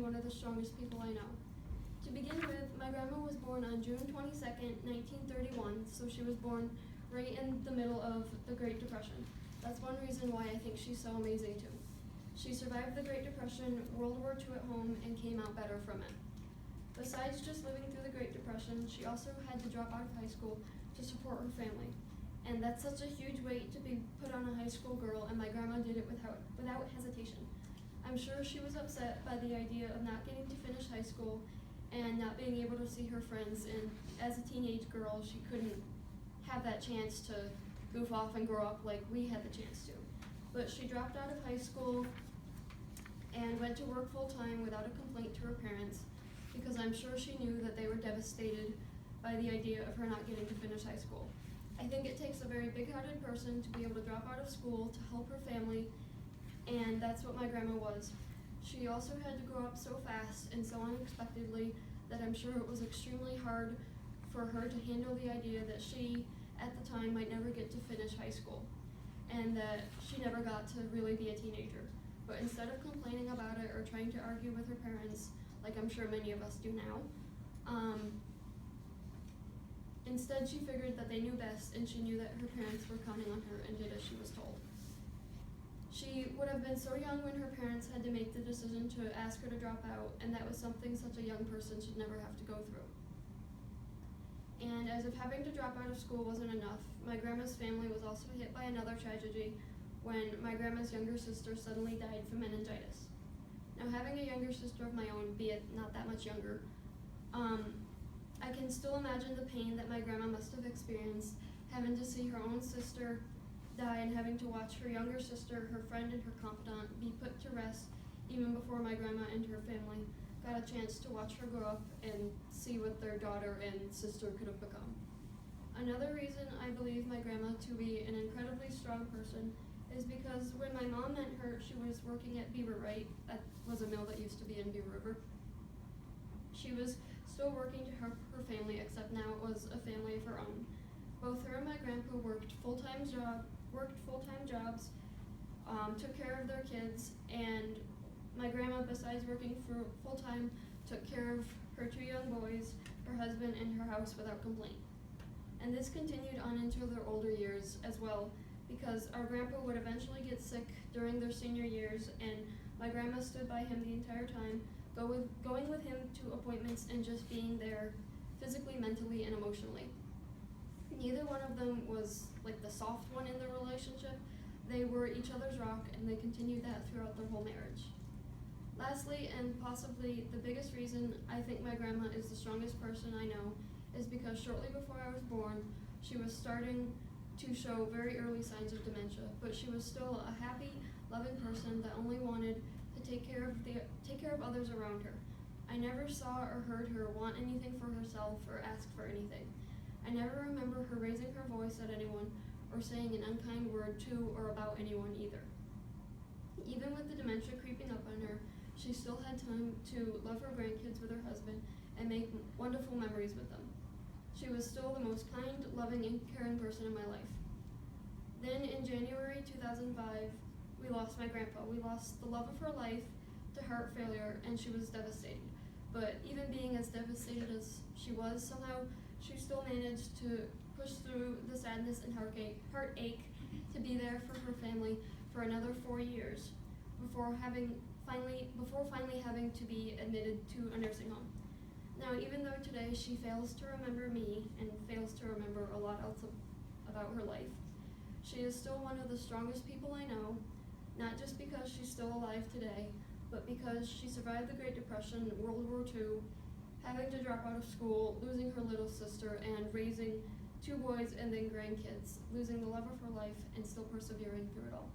one of the strongest people I know. To begin with, my grandma was born on June 22nd, 1931, so she was born right in the middle of the Great Depression. That's one reason why I think she's so amazing too. She survived the Great Depression, World War II at home, and came out better from it. Besides just living through the Great Depression, she also had to drop out of high school to support her family. And that's such a huge weight to be put on a high school girl, and my grandma did it without hesitation. I'm sure she was upset by the idea of not getting to finish high school and not being able to see her friends, and as a teenage girl, she couldn't have that chance to goof off and grow up like we had the chance to. But she dropped out of high school and went to work full-time without a complaint to her parents, because I'm sure she knew that they were devastated by the idea of her not getting to finish high school. I think it takes a very big-hearted person to be able to drop out of school to help her family, and that's what my grandma was. She also had to grow up so fast and so unexpectedly that I'm sure it was extremely hard for her to handle the idea that she, at the time, might never get to finish high school, and that she never got to really be a teenager. But instead of complaining about it or trying to argue with her parents, like I'm sure many of us do now, instead she figured that they knew best, and she knew that her parents were counting on her and did as she was told. She would have been so young when her parents had to make the decision to ask her to drop out, and that was something such a young person should never have to go through. And as if having to drop out of school wasn't enough, my grandma's family was also hit by another tragedy when my grandma's younger sister suddenly died from meningitis. Now, having a younger sister of my own, be it not that much younger, I can still imagine the pain that my grandma must have experienced, having to see her own sister die and having to watch her younger sister, her friend, and her confidant be put to rest even before my grandma and her family got a chance to watch her grow up and see what their daughter and sister could have become. Another reason I believe my grandma to be an incredibly strong person is because when my mom met her, she was working at Beaver Right. That was a mill that used to be in Beaver River. She was still working to help her family, except now it was a family of her own. Both her and my grandpa worked full-time jobs, took care of their kids, and my grandma, besides working for full-time, took care of her two young boys, her husband, and her house without complaint. And this continued on into their older years as well, because our grandpa would eventually get sick during their senior years, and my grandma stood by him the entire time, going with him to appointments and just being there physically, mentally, and emotionally. Neither one of them was like the soft one in the relationship. They were each other's rock, and they continued that throughout their whole marriage. Lastly, and possibly the biggest reason I think my grandma is the strongest person I know is because shortly before I was born, she was starting to show very early signs of dementia, but she was still a happy, loving person that only wanted to take care of others around her. I never saw or heard her want anything for herself or ask for anything. I never remember her raising her voice at anyone or saying an unkind word to or about anyone either. Even with the dementia creeping up on her, she still had time to love her grandkids with her husband and make wonderful memories with them. She was still the most kind, loving, and caring person in my life. Then in January 2005, we lost my grandpa. We lost the love of her life to heart failure, and she was devastated. But even being as devastated as she was, somehow she still managed to push through the sadness and heartache to be there for her family for another 4 years before finally having to be admitted to a nursing home. Now, even though today she fails to remember me and fails to remember a lot else about her life, she is still one of the strongest people I know, not just because she's still alive today, but because she survived the Great Depression, World War II, having to drop out of school, losing her little sister, and raising 2 boys and then grandkids, losing the love of her life and still persevering through it all.